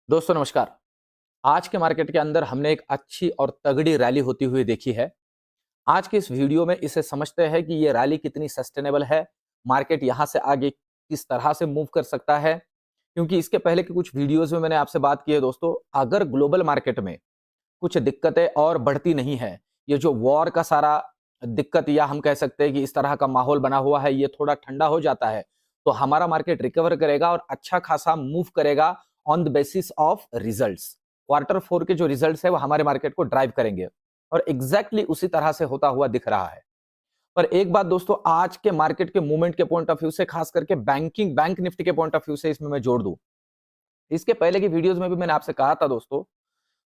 दोस्तों नमस्कार। आज के मार्केट के अंदर हमने एक अच्छी और तगड़ी रैली होती हुई देखी है। आज के इस वीडियो में इसे समझते हैं कि ये रैली कितनी सस्टेनेबल है, मार्केट यहाँ से आगे किस तरह से मूव कर सकता है। क्योंकि इसके पहले के कुछ वीडियोज़ में मैंने आपसे बात की है दोस्तों, अगर ग्लोबल मार्केट में कुछ दिक्कतें और बढ़ती नहीं है, ये जो वॉर का सारा दिक्कत या हम कह सकते हैं कि इस तरह का माहौल बना हुआ है, ये थोड़ा ठंडा हो जाता है, तो हमारा मार्केट रिकवर करेगा और अच्छा खासा मूव करेगा on the basis of results. Quarter 4 के जो रिजल्ट्स है वो हमारे मार्केट को ड्राइव करेंगे और एग्जैक्टली उसी तरह से होता हुआ दिख रहा है। पर एक बात दोस्तों, आज के मार्केट के मूवमेंट के पॉइंट ऑफ व्यू से, खास करके बैंक निफ्टी के पॉइंट ऑफ व्यू से इसमें मैं जोड़ दूं। इसके पहले की वीडियोस में भी मैंने आपसे कहा था दोस्तों,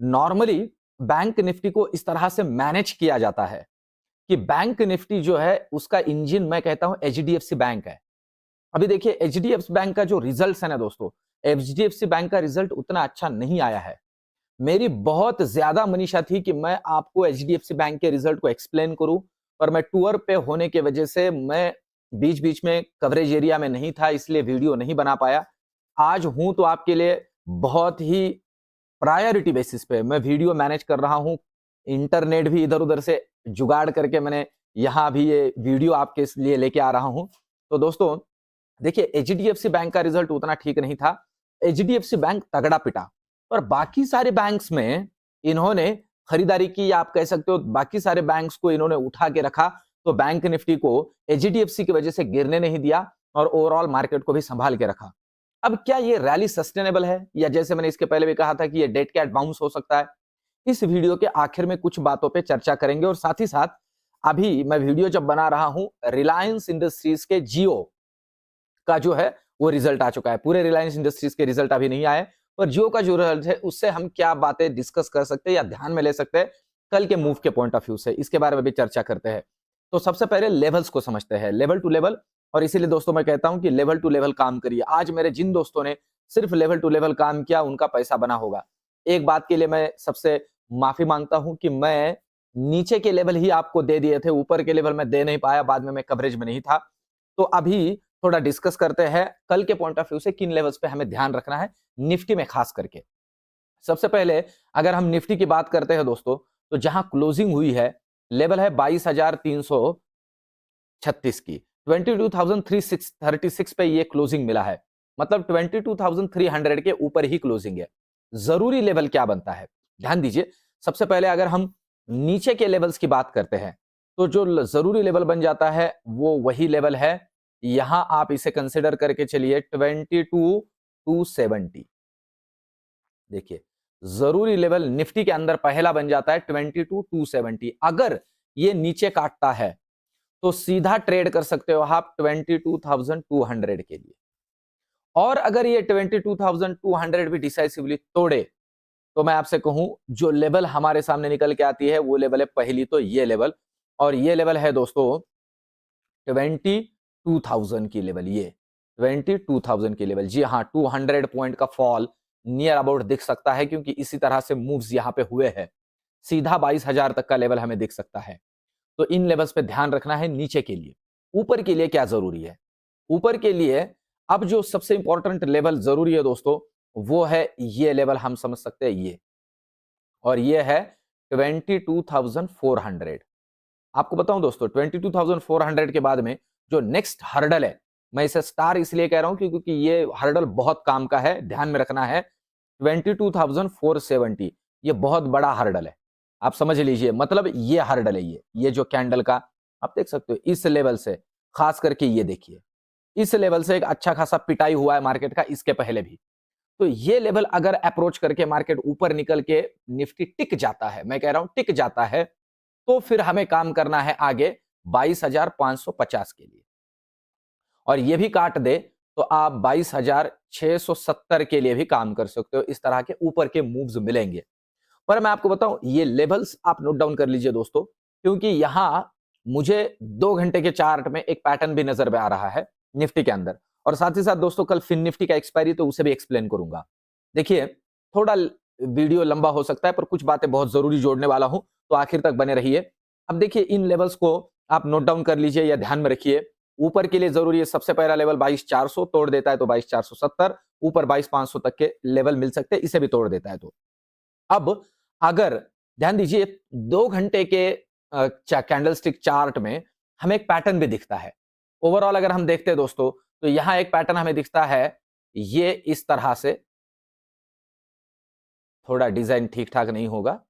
नॉर्मली बैंक निफ्टी को इस तरह से मैनेज किया जाता है कि बैंक निफ्टी जो है उसका इंजन मैं कहता हूं एचडीएफसी बैंक है। अभी देखिए एचडीएफसी बैंक का जो रिजल्ट है ना दोस्तों, एचडीएफसी बैंक का रिजल्ट उतना अच्छा नहीं आया है। मेरी बहुत ज्यादा मनीषा थी कि मैं आपको एचडीएफसी बैंक के रिजल्ट को एक्सप्लेन करूं, पर मैं टूर पे होने की वजह से मैं बीच बीच में कवरेज एरिया में नहीं था, इसलिए वीडियो नहीं बना पाया। आज हूं तो आपके लिए बहुत ही प्रायोरिटी बेसिस पे मैं वीडियो मैनेज कर रहा हूं। इंटरनेट भी इधर उधर से जुगाड़ करके मैंने यहां भी ये वीडियो आपके लिए लेके आ रहा हूं। तो दोस्तों देखिए, एचडीएफसी बैंक का रिजल्ट उतना ठीक नहीं था। एचडीएफसी बैंक तगड़ा पिटा, पर बाकी सारे बैंक्स में इन्होंने खरीदारी की, या आप कह सकते हो बाकी सारे बैंक्स को इन्होंने उठा के रखा। तो बैंक निफ्टी को एचडीएफसी की वजह से गिरने नहीं दिया और ओवरऑल मार्केट को भी संभाल के रखा। अब क्या ये रैली सस्टेनेबल है, या जैसे मैंने इसके पहले भी कहा था कि ये डेड कैट बाउंस हो सकता है? इस वीडियो के आखिर में कुछ बातों पे चर्चा करेंगे और साथ ही साथ अभी मैं वीडियो जब बना रहा हूं, रिलायंस इंडस्ट्रीज के जियो का जो है वो रिजल्ट आ चुका है। पूरे रिलायंस इंडस्ट्रीज के रिजल्ट अभी नहीं आए, पर जियो का जो रिजल्ट है उससे हम क्या बातें डिस्कस कर सकते हैं या ध्यान में ले सकते हैं कल के मूव के पॉइंट ऑफ व्यू से, इसके बारे में भी चर्चा करते हैं। तो सबसे पहले लेवल्स को समझते हैं, लेवल टू लेवल। और इसीलिए दोस्तों मैं कहता हूं कि लेवल टू लेवल काम करिए। आज मेरे जिन दोस्तों ने सिर्फ लेवल टू लेवल काम किया उनका पैसा बना होगा। एक बात के लिए मैं सबसे माफी मांगता हूं कि मैं नीचे के लेवल ही आपको दे दिए थे, ऊपर के लेवल में दे नहीं पाया, बाद में मैं कवरेज में नहीं था। तो अभी थोड़ा डिस्कस करते हैं कल के पॉइंट ऑफ व्यू से किन लेवल्स पे हमें ध्यान रखना है, निफ्टी में खास करके। सबसे पहले अगर हम निफ्टी की बात करते हैं दोस्तों, तो जहां क्लोजिंग हुई है लेवल है 22,336 की, 22,336 पे ये क्लोजिंग मिला है, मतलब 22,300 के ऊपर ही क्लोजिंग है। जरूरी लेवल क्या बनता है, ध्यान दीजिए। सबसे पहले अगर हम नीचे के लेवल्स की बात करते हैं, तो जो जरूरी लेवल बन जाता है वो वही लेवल है, यहां आप इसे कंसिडर करके चलिए 22,270। देखिए, जरूरी लेवल निफ्टी के अंदर पहला बन जाता है 22,270। अगर ये नीचे काटता है तो सीधा ट्रेड कर सकते हो आप 22,200 के लिए। और अगर ये 22,200 भी डिसाइसिवली तोड़े, तो मैं आपसे कहूं जो लेवल हमारे सामने निकल के आती है वो लेवल है पहली तो ये लेवल, और ये लेवल है दोस्तों 22,000 की लेवल। ये 22,000 की लेवल, जी हाँ, 200 पॉइंट का फॉल नियर अबाउट दिख सकता है, क्योंकि इसी तरह से मूव्स यहां पे हुए हैं। सीधा 22,000 तक का लेवल हमें दिख सकता है। तो इन लेवल्स पे ध्यान रखना है नीचे के लिए। ऊपर के लिए क्या जरूरी है, ऊपर के लिए अब जो सबसे इंपॉर्टेंट लेवल जरूरी है दोस्तों, वो है ये लेवल, हम समझ सकते हैं ये, और ये है 22,400। आपको बताऊं दोस्तों, 22,400 के बाद में जो नेक्स्ट हर्डल है, मैं इसे स्टार इसलिए कह रहा हूं क्योंकि ये हर्डल बहुत काम का है, ध्यान में रखना है। 22,470 ये बहुत बड़ा हर्डल है, आप समझ लीजिए। मतलब ये हर्डल है, ये जो कैंडल का आप देख सकते हो, इस लेवल से खास करके ये देखिए, इस लेवल से एक अच्छा खासा पिटाई हुआ है मार्केट का इसके पहले भी। तो ये लेवल अगर अप्रोच करके मार्केट ऊपर निकल के निफ्टी टिक जाता है, मैं कह रहा हूं टिक जाता है, तो फिर हमें काम करना है आगे 22,550 के लिए। और ये भी काट दे तो आप 22,670 के लिए भी काम कर सकते हो। इस तरह के ऊपर के मूव्स मिलेंगे। पर मैं आपको बताऊं, ये लेवल्स आप नोट डाउन कर लीजिए दोस्तों, क्योंकि यहां मुझे 2 घंटे के चार्ट में एक पैटर्न भी नजर में आ रहा है निफ्टी के अंदर। और साथ ही साथ दोस्तों कल फिन निफ्टी का एक्सपायरी, तो उसे भी एक्सप्लेन करूंगा। देखिए, थोड़ा वीडियो लंबा हो सकता है, पर कुछ बातें बहुत जरूरी जोड़ने वाला हूं, तो आखिर तक बने रहिए। अब देखिए, इन लेवल्स को आप नोट डाउन कर लीजिए या ध्यान में रखिए। ऊपर के लिए जरूरी है सबसे पहला लेवल 22,400 तोड़ देता है तो 22,470, ऊपर 22,500 तक के लेवल मिल सकते हैं, इसे भी तोड़ देता है तो। अब अगर ध्यान दीजिए 2 घंटे के कैंडलस्टिक चार्ट में हमें एक पैटर्न भी दिखता है। ओवरऑल अगर हम देखते हैं दोस्तों, तो यहां एक पैटर्न हमें दिखता है, ये इस तरह से, थोड़ा डिजाइन ठीक ठाक नहीं होगा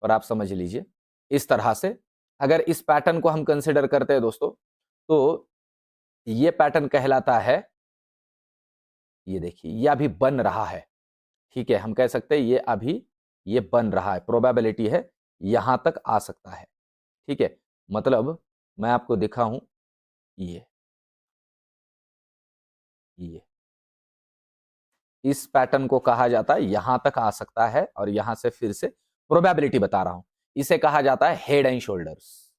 और आप समझ लीजिए इस तरह से। अगर इस पैटर्न को हम कंसिडर करते हैं दोस्तों, तो ये पैटर्न कहलाता है, ये देखिए ये अभी बन रहा है, ठीक है, हम कह सकते हैं ये बन रहा है, प्रोबेबिलिटी है यहां तक आ सकता है, ठीक है। मतलब मैं आपको दिखाऊं, ये इस पैटर्न को कहा जाता है यहां तक आ सकता है, और यहां से फिर से प्रोबेबिलिटी बता रहा हूं, इसे कहा जाता है हेड एंड शोल्डर्स।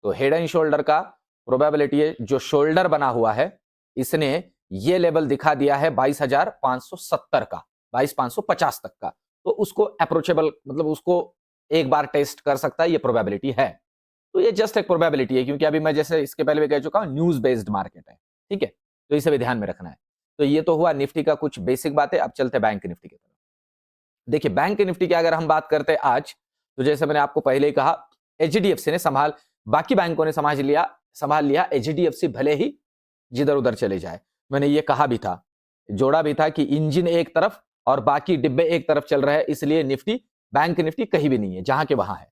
तो हेड एंड शोल्डर का प्रोबेबिलिटी है, जो शोल्डर बना हुआ है इसने ये लेवल दिखा दिया है 22,570 का, 22,550 तक का, तो उसको अप्रोचेबल, मतलब उसको एक बार टेस्ट कर सकता है, ये प्रोबेबिलिटी है। तो ये जस्ट एक प्रोबेबिलिटी है, क्योंकि अभी मैं जैसे इसके पहले भी कह चुका हूं न्यूज बेस्ड मार्केट है, ठीक है, तो इसे भी ध्यान में रखना है। तो ये तो हुआ निफ्टी का कुछ बेसिक बातें। अब चलते बैंक निफ्टी की तरफ। देखिए बैंक निफ्टी की अगर हम बात करते हैं आज, तो जैसे मैंने आपको पहले ही कहा, एचडीएफसी ने बाकी बैंकों ने संभाल लिया, एचडीएफसी भले ही जिधर उधर चले जाए। मैंने ये कहा भी था, जोड़ा भी था कि इंजन एक तरफ और बाकी डिब्बे एक तरफ चल रहे हैं, इसलिए बैंक निफ्टी कहीं भी नहीं है, जहां के वहां है।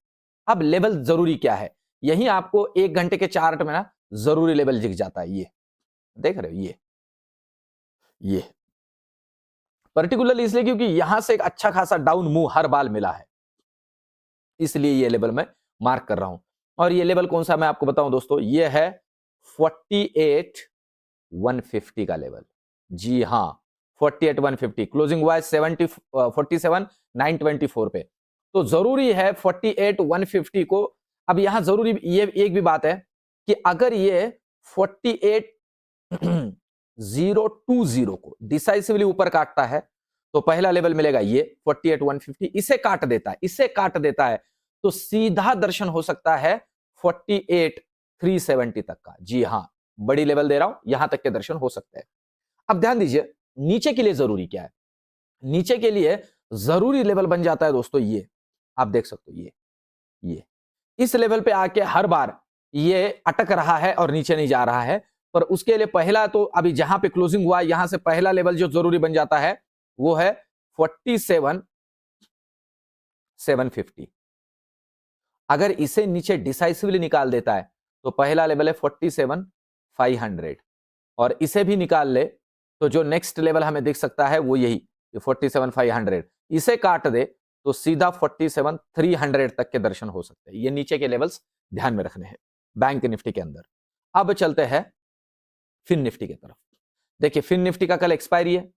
अब लेवल जरूरी क्या है, यही आपको 1 घंटे के चार्ट में ना जरूरी लेवल दिख जाता है। ये देख रहे हो, ये पर्टिकुलरली इसलिए क्योंकि यहां से एक अच्छा खासा डाउन मूव हर बार मिला है, इसलिए ये लेवल मैं मार्क कर रहा हूं। और ये लेवल कौन सा मैं आपको बताऊं दोस्तों, ये है 48,150 का लेवल। जी हां, 48,150 क्लोजिंग हुआ है 47,924 पे। तो जरूरी है 48,150 को। अब यहां जरूरी ये एक भी बात है कि अगर ये 48,020 को डिसाइसिवली ऊपर काटता है तो पहला लेवल मिलेगा ये 48,150, इसे काट देता है तो सीधा दर्शन हो सकता है 48,370 तक का। जी हां, बड़ी लेवल दे रहा हूं, यहां तक के दर्शन हो सकते हैं। अब ध्यान दीजिए नीचे के लिए जरूरी क्या है, नीचे के लिए जरूरी लेवल बन जाता है दोस्तों, ये आप देख सकते हो, ये इस लेवल पे आके हर बार ये अटक रहा है और नीचे नहीं जा रहा है, पर उसके लिए पहला तो अभी जहां पे क्लोजिंग हुआ यहां से पहला लेवल जो जरूरी बन जाता है वो है 47,750। अगर इसे नीचे डिसाइसिवली निकाल देता है तो पहला लेवल है 47,500, और इसे भी निकाल ले तो जो नेक्स्ट लेवल हमें दिख सकता है वो यही 47,500, इसे काट दे तो सीधा 47,300 तक के दर्शन हो सकते हैं। ये नीचे के लेवल्स ध्यान में रखने हैं बैंक निफ्टी के अंदर। अब चलते हैं फिन निफ्टी की तरफ। देखिए फिन निफ्टी का कल एक्सपायरी है,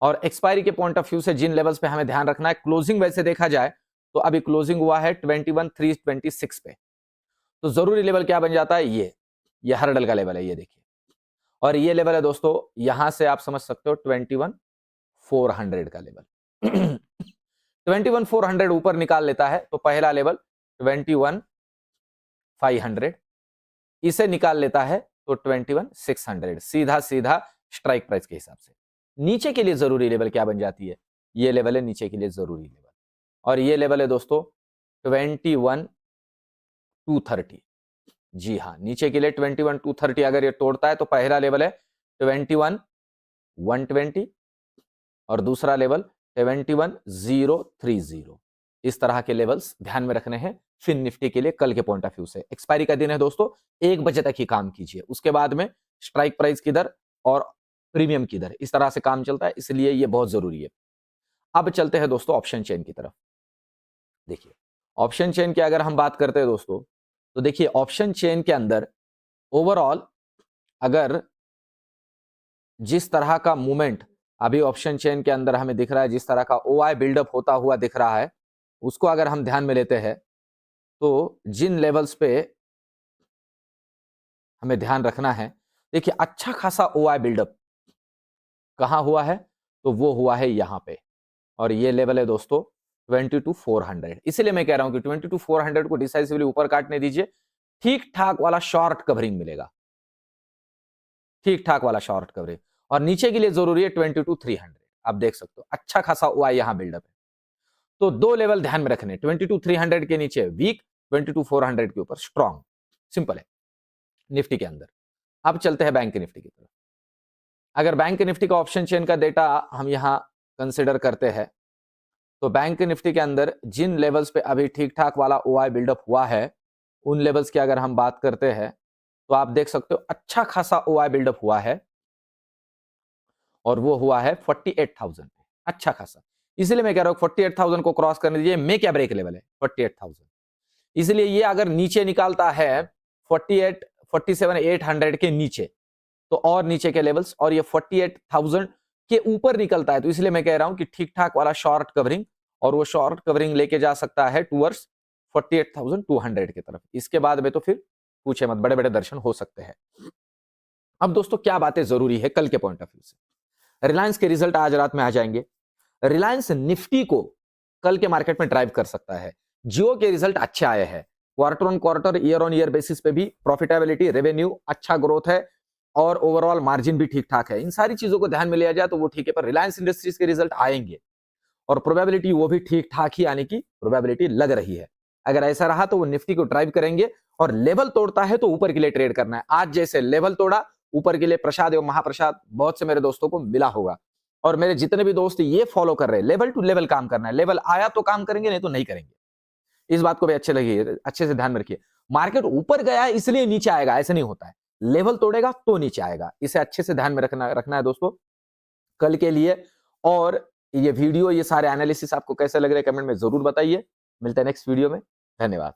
और एक्सपायरी के पॉइंट ऑफ व्यू से जिन लेवल्स पे हमें ध्यान रखना है, क्लोजिंग वैसे देखा जाए तो अभी क्लोजिंग हुआ है 21,326 पे, तो जरूरी लेवल क्या बन जाता है, ये हर्डल का लेवल है, ये देखिए, और ये लेवल है दोस्तों, यहां से आप समझ सकते हो 21,400 का लेवल। 21,400 ऊपर निकाल लेता है तो पहला लेवल 21,500, इसे निकाल लेता है तो 21,600, सीधा स्ट्राइक प्राइस के हिसाब से। नीचे के लिए जरूरी लेवल क्या बन जाती है, ये लेवल है नीचे के लिए जरूरी लेवल, और ये लेवल है दोस्तों 21,230। जी हां, नीचे के लिए 21,230 अगर ये तोड़ता है तो पहला लेवल है 21,120 और दूसरा लेवल 21,030। इस तरह के लेवल्स ध्यान में रखने हैं फिन निफ्टी के लिए कल के पॉइंट ऑफ व्यू से। एक्सपायरी का दिन है दोस्तों, 1 बजे तक ही काम कीजिए, उसके बाद में स्ट्राइक प्राइस किधर और प्रीमियम किधर, इस तरह से काम चलता है, इसलिए ये बहुत जरूरी है। अब चलते हैं दोस्तों ऑप्शन चेन की तरफ। देखिए ऑप्शन चेन की अगर हम बात करते हैं दोस्तों, तो देखिए ऑप्शन चेन के अंदर ओवरऑल अगर जिस तरह का मूवमेंट अभी ऑप्शन चेन के अंदर हमें दिख रहा है, जिस तरह का ओआई बिल्डअप होता हुआ दिख रहा है, उसको अगर हम ध्यान में लेते हैं तो जिन लेवल्स पे हमें ध्यान रखना है, देखिए अच्छा खासा ओआई बिल्डअप कहां हुआ है, तो वो हुआ है यहां पे, और ये लेवल है दोस्तों 22,400। इसलिए मैं कह रहा हूं कि 22,400 को डिसाइसिवली ऊपर काटने दीजिए, ठीक ठाक वाला शॉर्ट कवरिंग मिलेगा। ठीक ठाक वाला शॉर्ट कवरेज, और नीचे के लिए जरूरी है 22,300। आप देख सकते हो अच्छा खासा ओआई यहां बिल्डअप है। तो दो लेवल ध्यान में रखने, 22,300 के नीचे वीक, 22,400 के ऊपर स्ट्रॉन्ग। सिंपल है निफ्टी के अंदर। अब चलते हैं बैंक निफ्टी की तरफ। अगर बैंक निफ्टी का ऑप्शन चेन का डेटा हम यहां कंसिडर करते हैं, तो बैंक निफ्टी के अंदर जिन लेवल्स पे अभी ठीक ठाक वाला ओआई बिल्डअप हुआ है, उन लेवल्स की अगर हम बात करते हैं, तो आप देख सकते हो अच्छा खासा ओआई बिल्डअप हुआ है, और वो हुआ है 48,000 पे, अच्छा खासा। इसलिए मैं कह रहा हूं 48,000 को क्रॉस करने दीजिए, मेक या ब्रेक लेवल है 48,000। इसलिए ये अगर नीचे निकालता है 48, 47,800 के नीचे, तो और नीचे के लेवल्स, और ये 48,000 के ऊपर निकलता है, तो इसलिए मैं कह रहा हूं कि ठीक ठाक वाला शॉर्ट कवरिंग, और वो शॉर्ट कवरिंग लेके जा सकता है टूवर्ड्स 48,200 की तरफ। इसके बाद में तो फिर पूछे मत, बड़े बड़े दर्शन हो सकते हैं। अब दोस्तों क्या बातें जरूरी है कल के पॉइंट ऑफ व्यू से, रिलायंस के रिजल्ट आज रात में आ जाएंगे। रिलायंस निफ्टी को कल के मार्केट में ड्राइव कर सकता है। जियो के रिजल्ट अच्छे आए हैं, quarter on quarter, year on year basis पे भी प्रॉफिटेबिलिटी, रेवेन्यू अच्छा ग्रोथ है, और ओवरऑल मार्जिन भी ठीक ठाक है। इन सारी चीजों को ध्यान में लिया जाए तो वो ठीक है, पर रिलायंस इंडस्ट्रीज के रिजल्ट आएंगे, और प्रोबेबिलिटी वो भी ठीक ठाक ही आने की प्रोबेबिलिटी लग रही है। अगर ऐसा रहा तो वो निफ्टी को ड्राइव करेंगे, और लेवल तोड़ता है तो ऊपर के लिए ट्रेड करना है। आज जैसे लेवल तोड़ा ऊपर के लिए, प्रसाद एवं महाप्रसाद बहुत से मेरे दोस्तों को मिला होगा, और मेरे जितने भी दोस्त ये फॉलो कर रहे हैं, लेवल टू लेवल काम करना है, लेवल आया तो काम करेंगे, नहीं तो नहीं करेंगे। इस बात को भी अच्छे से ध्यान में रखिए। मार्केट ऊपर गया है इसलिए नीचे आएगा, ऐसा नहीं होता है। लेवल तोड़ेगा तो नीचे आएगा, इसे अच्छे से ध्यान में रखना है दोस्तों कल के लिए। और ये वीडियो, ये सारे एनालिसिस आपको कैसे लग रहे हैं कमेंट में जरूर बताइए। मिलते हैं नेक्स्ट वीडियो में, धन्यवाद।